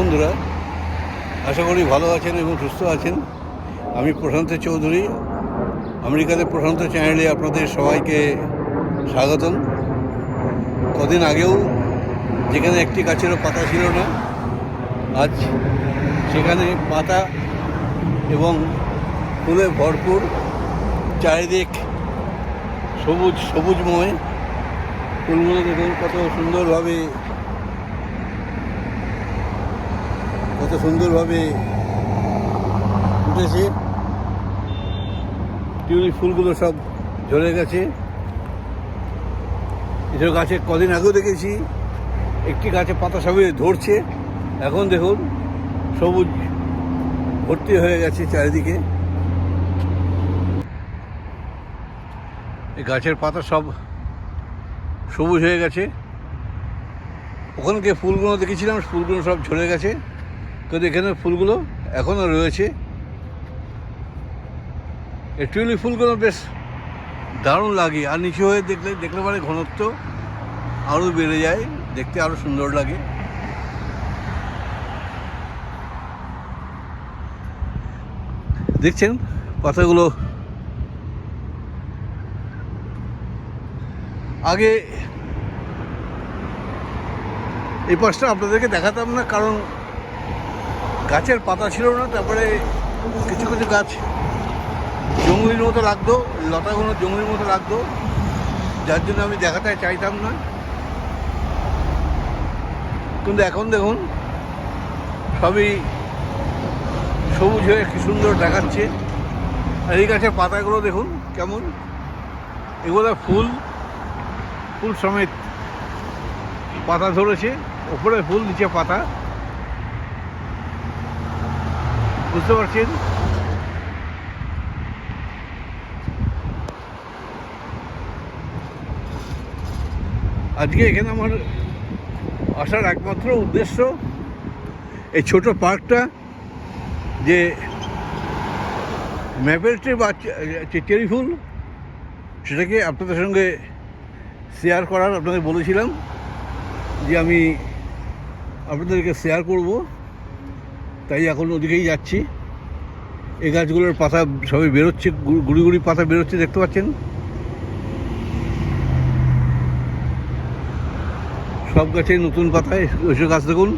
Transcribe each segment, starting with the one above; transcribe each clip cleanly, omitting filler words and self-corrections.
বন্ধুরা, আশা করি ভালো আছেন এবং সুস্থ আছেন। আমি প্রশান্ত চৌধুরী, আমেরিকাতে প্রশান্ত চ্যানেলে আপনাদের সবাইকে স্বাগতম। কদিন আগেও যেখানে একটি গাছেরও পাতা ছিল না, আজ সেখানে পাতা এবং ফুলে ভরপুর, চারিদিক সবুজময়। ফুলগুলো দেখুন কত সুন্দরভাবে উঠেছে। টিউলিপ ফুলগুলো সব ঝরে গেছে। এসব গাছে কদিন আগেও দেখেছি একটি গাছে পাতা সবই ধরছে, এখন দেখুন সবুজ ভর্তি হয়ে গেছে চারিদিকে। এই গাছের পাতা সব সবুজ হয়ে গেছে। ওখানকে ফুলগুলো দেখেছিলাম, ফুলগুলো সব ঝরে গেছে, কিন্তু এখানে ফুলগুলো এখনও রয়েছে। এই টিউলিপ ফুলগুলো বেশ দারুণ লাগে, আর নিচু হয়ে দেখলে পরে ঘনত্ব আরও বেড়ে যায়, দেখতে আরও সুন্দর লাগে। দেখছেন পাতাগুলো। আগে এই পাশটা আপনাদেরকে দেখাতাম না, কারণ গাছের পাতা ছিল না। তারপরে কিছু কিছু গাছ জঙ্গলির মতো লাগতো, লতাগুলো জঙ্গলির মতো লাগতো, যার জন্য আমি দেখাতে চাইতাম না। কিন্তু এখন দেখুন সবই সবুজ হয়ে কি সুন্দর দেখাচ্ছে। আর এই গাছের পাতাগুলো দেখুন কেমন, এগুলো ফুল সমেত পাতা ধরেছে, ওপরে ফুল নিচে পাতা, বুঝতে পারছেন? আজকে এখানে আমার আসার একমাত্র উদ্দেশ্য এই ছোট পার্কটা, যে ম্যাপেল ট্রি বা চেরি ফুল, সেটাকে আপনাদের সঙ্গে শেয়ার করার। আপনাদের বলেছিলাম যে আমি আপনাদেরকে শেয়ার করব, তাই এখন ওদিকেই যাচ্ছি। এই গাছগুলোর পাতা সবই বেরোচ্ছে, গুড়ি গুড়ি পাতা বেরোচ্ছে, দেখতে পাচ্ছেন? সব গাছে নতুন পাতায় ওইসব গাছ দেখুন,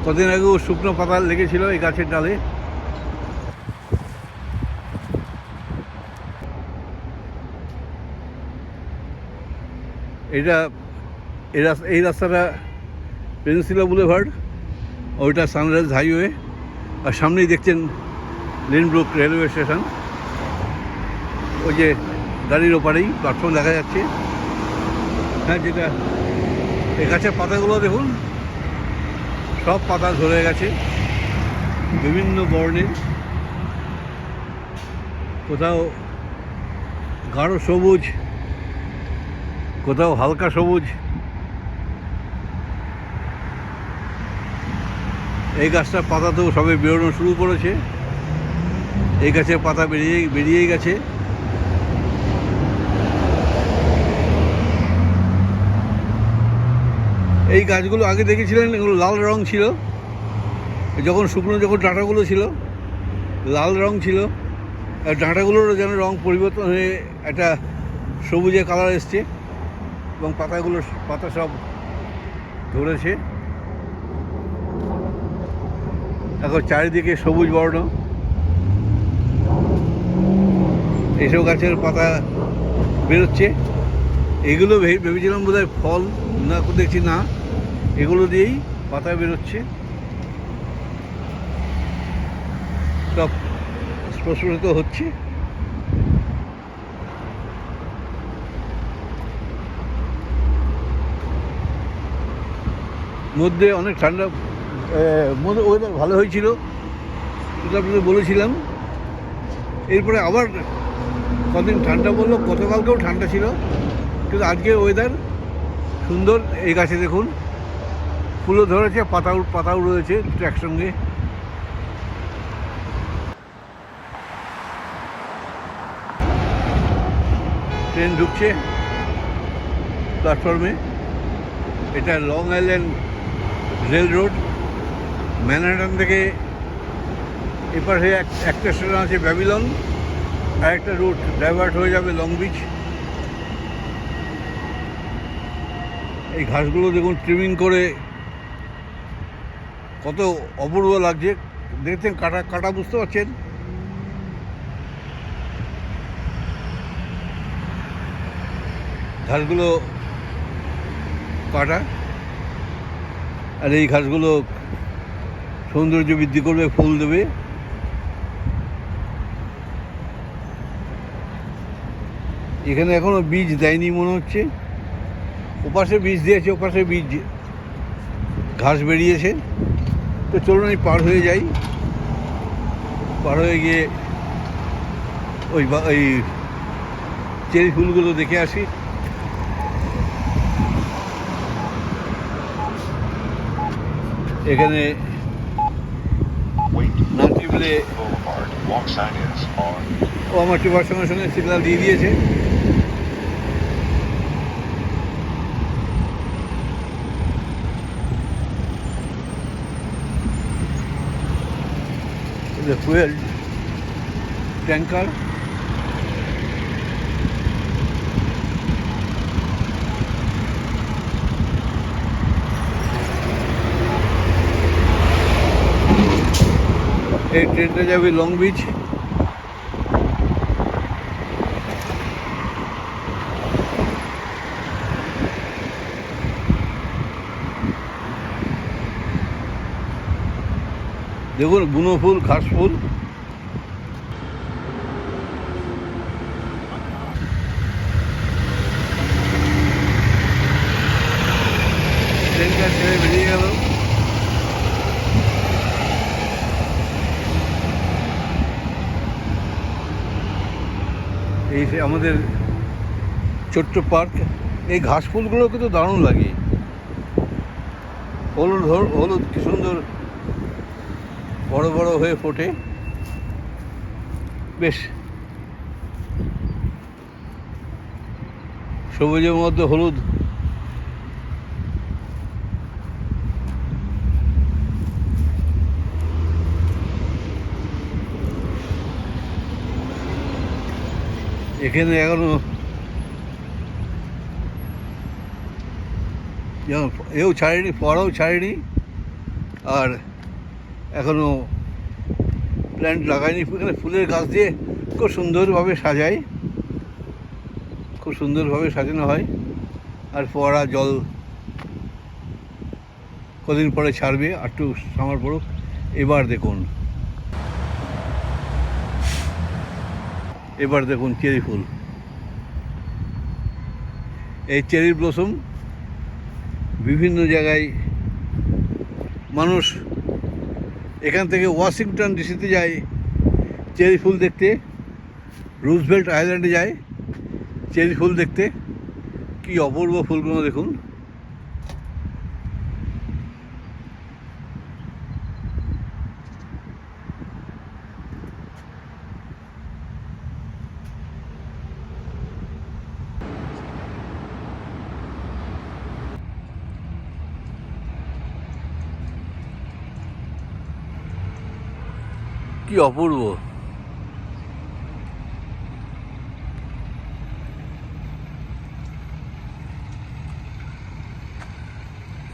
কদিন আগেও শুকনো পাতা লেগেছিল এই গাছের ডালে। এই রাস্তাটা পেনিনসুলা বুলেভার্ড, ওইটা সানরাইজ হাইওয়ে, আর সামনেই দেখছেন লিনব্রুক রেলওয়ে স্টেশন। ওই যে গাড়ির ওপারেই প্ল্যাটফর্ম দেখা যাচ্ছে। হ্যাঁ, যেটা এই গাছের পাতাগুলো দেখুন, সব পাতা ঝরে গেছে, বিভিন্ন বর্ণের, কোথাও গাঢ় সবুজ, কোথাও হালকা সবুজ। এই গাছটার পাতা তো সবে বেরোনো শুরু করেছে, এই গাছের পাতা বেরিয়েই গেছে। এই গাছগুলো আগে দেখেছিলেন, এগুলো লাল রং ছিল, যখন ডাঁটাগুলো ছিল লাল রং ছিল, আর ডাঁটাগুলোরও যেন রং পরিবর্তন হয়ে একটা সবুজে কালার এসছে, এবং পাতা সব ধরেছে। এখন চারিদিকে সবুজ বর্ণ। এইসব গাছের পাতা বেরোচ্ছে, এগুলো ভেবেছিলাম বোধহয় ফল, না দেখছি না, এগুলো দিয়েই পাতা বেরোচ্ছে। সব প্রস্ফুটিত হচ্ছে। মধ্যে অনেক ঠান্ডা, ওয়েদার ভালো হয়েছিল, সেটা আপনাদের বলেছিলাম। এরপরে আবার কদিন ঠান্ডা বললো, গতকালকেও ঠান্ডা ছিল, কিন্তু আজকে ওয়েদার সুন্দর। এই গাছে দেখুন ফুলও ধরেছে, পাতাও রয়েছে একসঙ্গে। ট্রেন ঢুকছে প্ল্যাটফর্মে। এটা long island rail road, Manhattan থেকে এপাশে একটা স্টেশন আছে ব্যাবিলন, আর একটা রুট ডাইভার্ট হয়ে যাবে লং বিচ। এই ঘাসগুলো দেখুন ট্রিমিং করে কত অপূর্ব লাগছে, দেখছেন কাটা কাটা বুঝতে পারছেন? ঘাসগুলো কাটা, আর এই ঘাসগুলো সৌন্দর্য বৃদ্ধি করবে, ফুল দেবে। এখানে এখনো বীজ দেয়নি মনে হচ্ছে, ওপাশে বীজ দিয়েছে, ওপাশে বীজ ঘাস বেরিয়েছে। তো চলুন আমি পার হয়ে যাই, পার হয়ে গিয়ে ওই চেরি ফুলগুলো দেখে আসি। এখানে না টিপলে ও আমার টিপার সঙ্গে সঙ্গে সিগন্যাল দিয়ে দিয়েছে। ফুয়েল ট্যাঙ্কার, এই ট্রেনটা যাবে লং বিচ। দেখুন বুনো ফুল, ঘাস ফুল। ট্রেনটা ছেড়ে বেরিয়ে গেল। এই আমাদের ছোট্ট পার্ক। এই ঘাস ফুলগুলো কিন্তু দারুণ লাগে, হলুদ হলুদ কি সুন্দর বড় বড় হয়ে ফোটে, বেশ সবুজের মধ্যে হলুদ। এখানে এখনো এও ছাড়েনি, ফোয়ারাও ছাড়েনি, আর এখনো প্ল্যান্ট লাগায়নি। এখানে ফুলের গাছ দিয়ে খুব সুন্দরভাবে সাজায়, খুব সুন্দরভাবে সাজানো হয়। আর ফোয়ারা জল কদিন পরে ছাড়বে, আর একটু সামার পড়ুক। এবার দেখুন, এবার দেখুন চেরি ফুল। এই চেরি ব্লসম বিভিন্ন জায়গায় মানুষ এখান থেকে ওয়াশিংটন ডিসিতে যায় চেরি ফুল দেখতে, রুজভেল্ট আইল্যান্ডে যায় চেরি ফুল দেখতে। কি অপূর্ব ফুলগুলো দেখুন। কি অপূর্ব।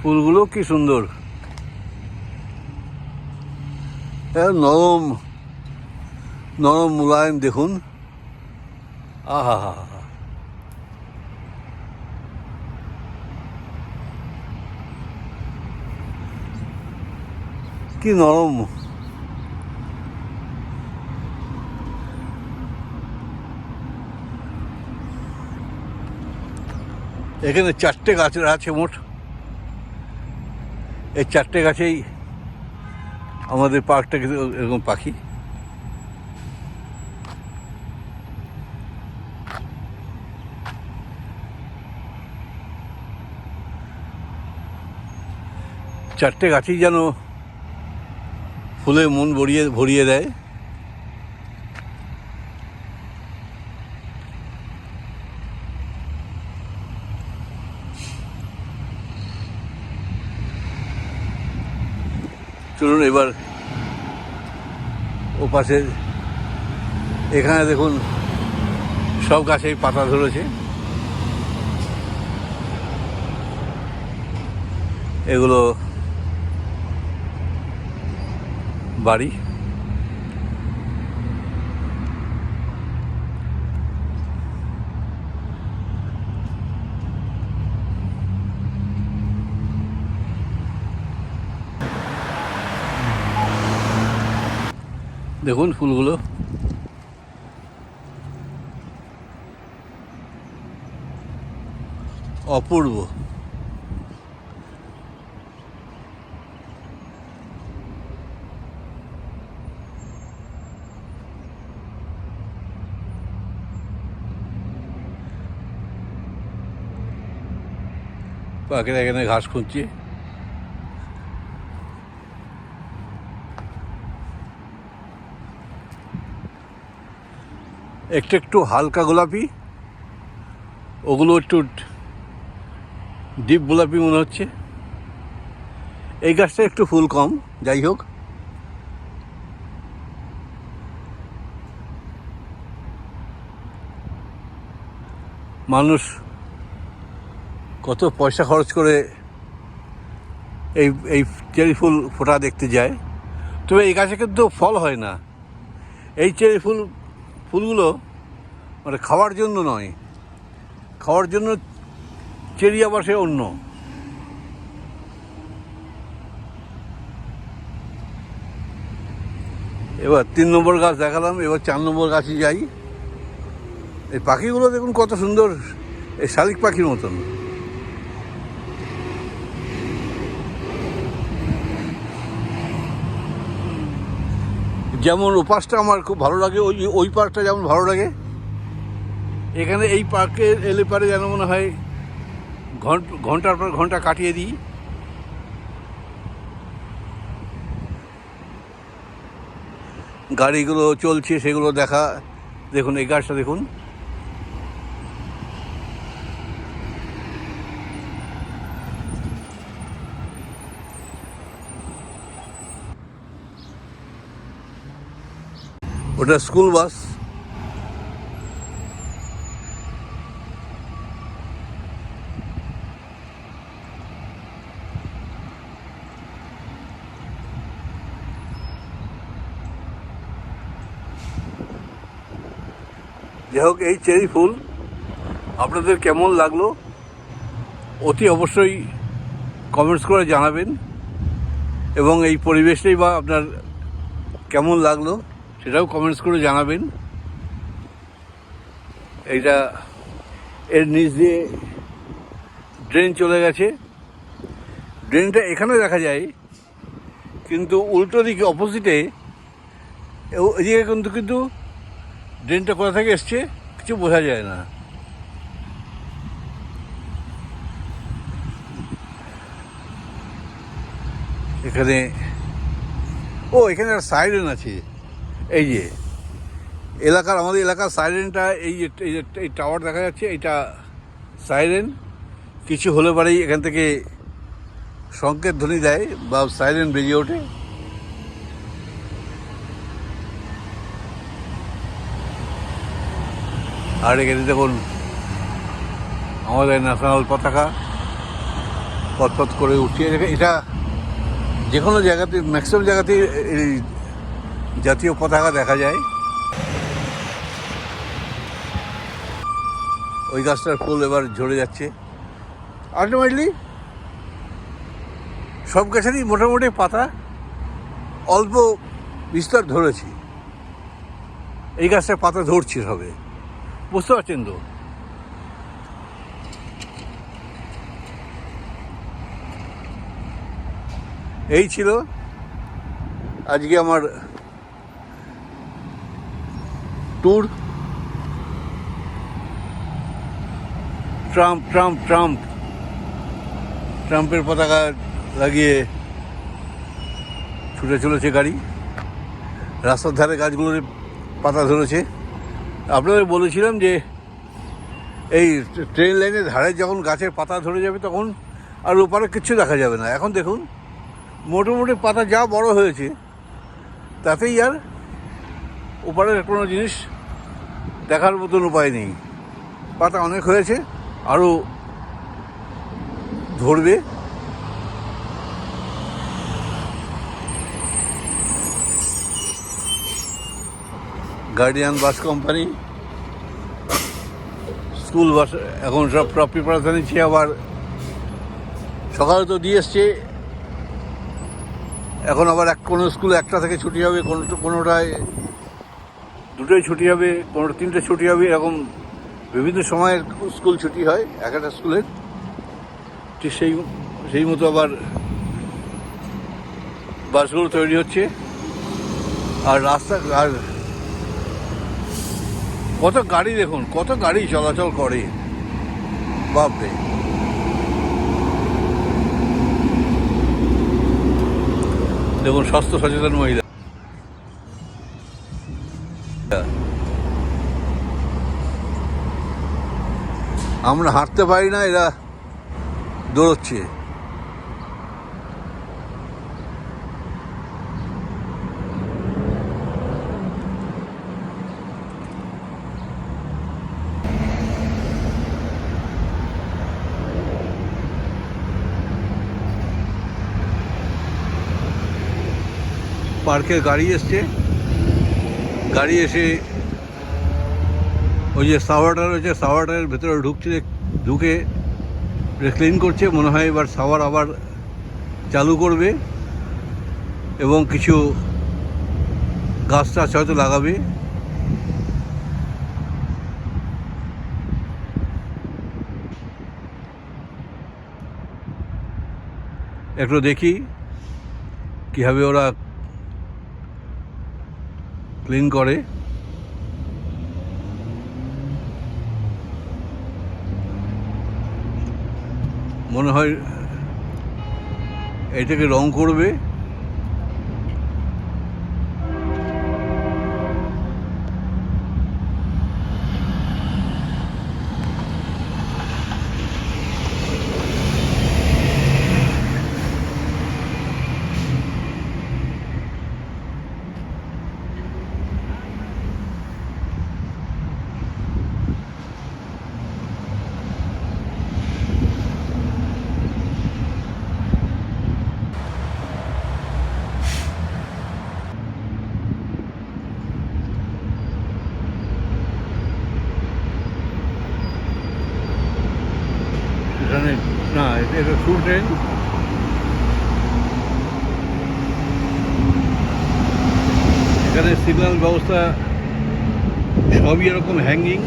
ফুলগুলো কি সুন্দর, নরম নরম মুলায়ম দেখুন। আহা হা হা, কি নরম। এখানে 4টে গাছের আছে মোট। এই 4টে গাছেই আমাদের পার্কটা কিন্তু এরকম পাখি। চারটে গাছই যেন ফুলে মন ভরিয়ে দেয়। চলুন এবার ও পাশে, এখানে দেখুন সব গাছেই পাতা ধরেছে। এগুলো বাড়ি। দেখুন ফুলগুলো অপূর্ব। পাখিরা এখানে ঘাস খুঁজছে। একটু একটু হালকা গোলাপি, ওগুলো একটু ডিপ গোলাপি মনে হচ্ছে। এই গাছটা একটু ফুল কম, যাই হোক। মানুষ কত পয়সা খরচ করে এই এই চেরি ফুল ফোটা দেখতে যায়, তবে এই গাছে কিন্তু ফল হয় না। এই চেরি ফুলগুলো মানে খাওয়ার জন্য নয়, খাওয়ার জন্য চেরি আবার সে অন্য। এবার 3 নম্বর গাছ দেখালাম, এবার 4 নম্বর গাছে যাই। এই পাখিগুলো দেখুন কত সুন্দর, এই শালিক পাখির মতন। যেমন ও পাশটা আমার খুব ভালো লাগে, ওই পার্কটা যেমন ভালো লাগে। এখানে এই পার্কে এলে পারে যেন মনে হয় ঘন্টার পর ঘন্টা কাটিয়ে দিই। গাড়িগুলো চলছে সেগুলো দেখা। দেখুন এই গাছটা দেখুন, ওটা স্কুল বাস। যাই হোক, এই চেরি ফুল আপনাদের কেমন লাগলো অতি অবশ্যই কমেন্টস করে জানাবেন, এবং এই পরিবেশটাই বা আপনার কেমন লাগলো সেটাও কমেন্টস করে জানাবেন। এইটা এর নিচ দিয়ে ড্রেন চলে গেছে। ড্রেনটা এখানে দেখা যায়, কিন্তু উল্টো দিকে অপোজিটে এদিকে কিন্তু ড্রেনটা কোথা থেকে এসছে কিছু বোঝা যায় না। এখানে এখানে একটা সাইরেন আছে। এই যে আমাদের এলাকার সাইরেনটা, এই টাওয়ার দেখা যাচ্ছে, এইটা সাইরেন। কিছু হলে পরেই এখান থেকে সংকেত ধ্বনি দেয় বা সাইরেন বেরিয়ে ওঠে। আর এখানে দেখুন আমাদের ন্যাশনাল পতাকা পথ করে উঠছে। এটা যে কোনো জায়গাতে, ম্যাক্সিমাম জায়গাতেই এই জাতীয় পতাকা দেখা যায়। ওই গাছটার ফুল এবার ঝরে যাচ্ছে। আলটিমেটলি সব গাছেরই মোটামুটি পাতা অল্প বিস্তার ধরেছে, এই গাছটার পাতা ধরছে সবে, বুঝতে পারছেন তো? এই ছিল আজকে আমার ট্যুর। ট্রাম্পের পতাকা লাগিয়ে ছুটে চলেছে গাড়ি। রাস্তার ধারে গাছগুলোর পাতা ধরেছে। আপনাদের বলেছিলাম যে এই ট্রেন লাইনের ধারে যখন গাছের পাতা ধরে যাবে তখন আর ওপারে কিচ্ছু দেখা যাবে না। এখন দেখুন মোটামুটি পাতা যা বড় হয়েছে তাতেই আর ওপারের কোনো জিনিস দেখার মতন উপায় নেই। পাতা অনেক হয়েছে, আরও ধরবে। Guardian bus company school bus এখন সব প্রিপারেশন নিচ্ছে। আবার সকালে তো দিয়ে এসছে, এখন আবার কোনো স্কুল 1টা থেকে ছুটি হবে, কোনোটায় 2টোয় ছুটি হবে, কোনোটা 3টে ছুটি হবে। এরকম বিভিন্ন সময়ে স্কুল ছুটি হয় এক একটা স্কুলের। ঠিক সেই মতো আবার বাসগুলো তৈরি হচ্ছে। আর রাস্তা, আর কত গাড়ি দেখুন, কত গাড়ি চলাচল করে, বাপরে। দেখুন স্বাস্থ্য সচেতন মহিলা। আমরা হাঁটতে পারি না, এরা দৌড়চ্ছে। পার্কের গাড়ি এসছে, গাড়ি এসে ওই যে সাওয়ারটা রয়েছে, সাওয়ারটার ভেতরে ঢুকে ক্লিন করছে। মনে হয় এবার সাওয়ার আবার চালু করবে এবং কিছু গাছ টাছ হয়তো লাগাবে। একটু দেখি কীভাবে ওরা ক্লিন করে। মনে হয় এটাকে রং করবে। এখানে না, এটা থ্রু ট্রেন। এখানে সিগন্যাল ব্যবস্থা সবই এরকম হ্যাঙ্গিং।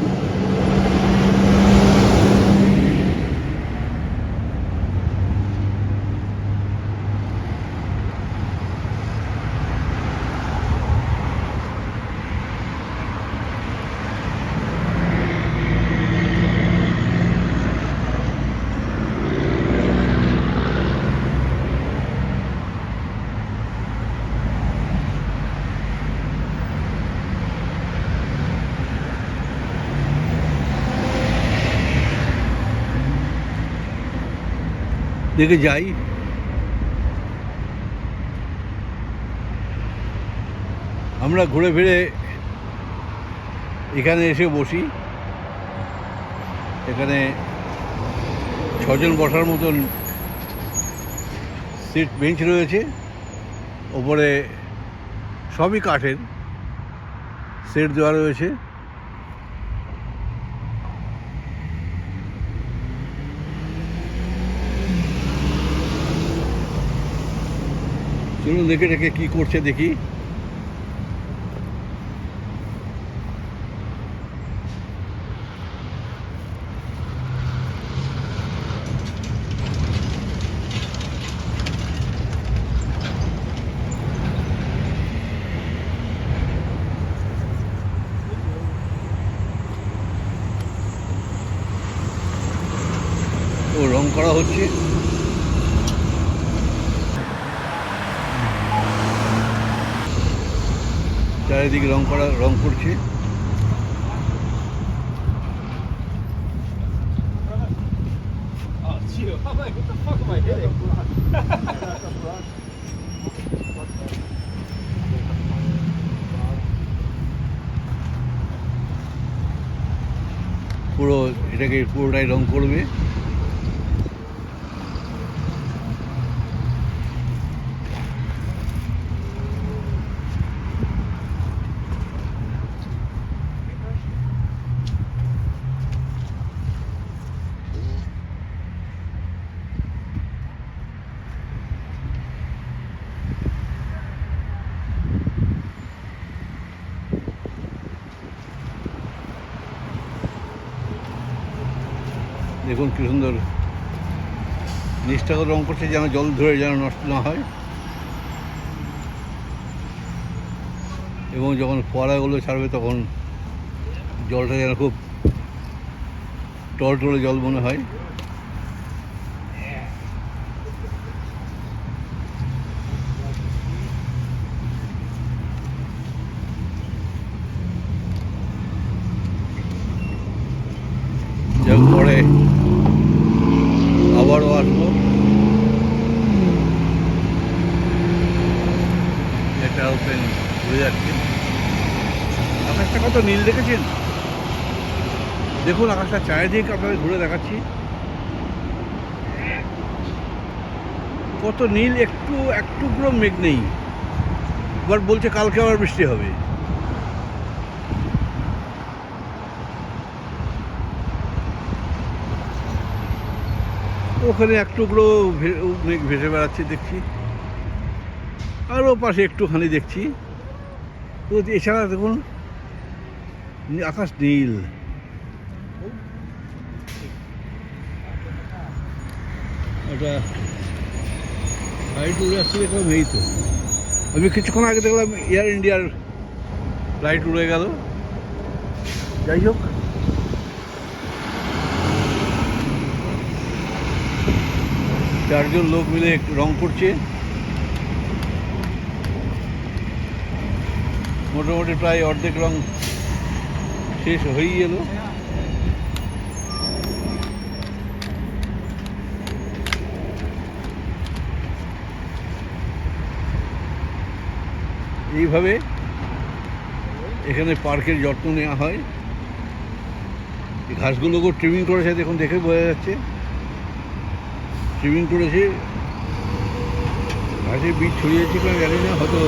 দেখে যাই। আমরা ঘুরে ফিরে এখানে এসে বসি। এখানে 6 জন বসার মতন সিট বেঞ্চ রয়েছে। ওপরে সবই কাঠের সেট দেওয়া রয়েছে। চলুন দেখে দেখে কী করছে দেখি। ও রং করা হচ্ছে। চারিদিকে রং করছে। পুরো এটাকে পুরোটাই রং করবে। দেখুন কি সুন্দর নিচটা করে রং করছে, যেন জল ধরে যেন নষ্ট না হয়, এবং যখন ফোয়ারাগুলো ছাড়বে তখন জলটা যেন খুব টলটলে জল মনে হয়। পরে আবারও আসবো। এটা ওপেন ঘুরে যাচ্ছে। আকাশটা কত নীল দেখেছেন? দেখুন আকাশটা চারিদিক আপনাদের ঘুরে দেখাচ্ছি, কত নীল, একটু পুরো মেঘ নেই। এবার বলছে কালকে আবার বৃষ্টি হবে। ওখানে এক টুকরো মেঘ ভেসে বেড়াচ্ছে দেখছি, আরও পাশে একটুখানি দেখছি। তো এছাড়া দেখুন আকাশ নীল। একটা ফ্লাইট উড়ে আসছে দেখলাম, এই তো আমি কিছুক্ষণ আগে দেখলাম এয়ার ইন্ডিয়ার ফ্লাইট উড়ে গেল। যাই হোক, চারজন লোক মিলে রং করছে। মোটামুটি প্রায় অর্ধেক রং শেষ হয়েই এলো। এইভাবে এখানে পার্কের যত্ন নেওয়া হয়। ঘাসগুলোকেও ট্রিমিং করেছে, দেখুন দেখে বোঝা যাচ্ছে ট্রিমিং করেছে। ঘাসের বীজ ছড়িয়েছে কিনা জানি না, হয়তো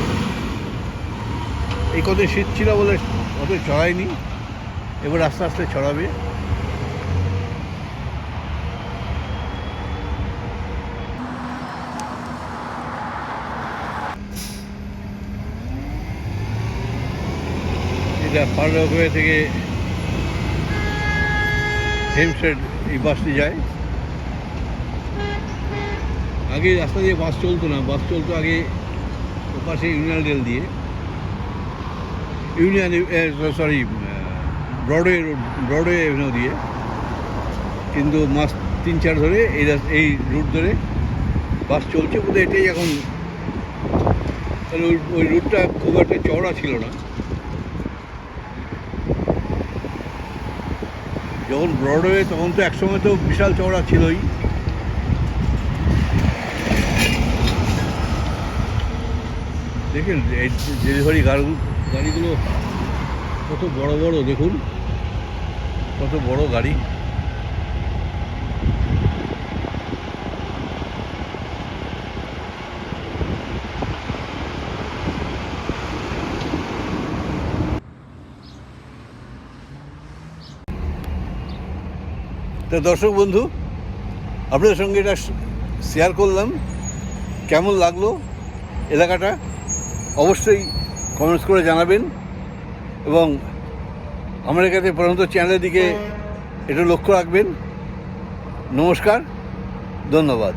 এই কত শীত ছিল বলে অত ছড়ায়নি, এবার আস্তে আস্তে ছড়াবে। এটা পার্লার থেকে হেমস্টেড এই বাসটি যায়। আগে রাস্তা দিয়ে বাস চলতো না, বাস চলতো আগে ওপাশে ইউনিয়ন রেল দিয়ে, ব্রডওয়ে এভিনিউ দিয়ে। কিন্তু মাস 3-4 ধরে এই রুট ধরে বাস চলছে, বোধহয় এটাই এখন। তাহলে ওই রুটটা খুব একটা চওড়া ছিল না। যখন ব্রডওয়ে তখন তো একসময় তো বিশাল চওড়া ছিলই। দেখেন এই ডেলিভারি গাড়িগুলো কত বড় বড়, দেখুন কত বড় গাড়ি। তো দর্শক বন্ধু, আপনাদের সঙ্গে এটা শেয়ার করলাম। কেমন লাগলো এলাকাটা অবশ্যই কমেন্টস করে জানাবেন, এবং আমার কাছে প্রধানত চ্যানেলের দিকে একটু লক্ষ্য রাখবেন। নমস্কার, ধন্যবাদ।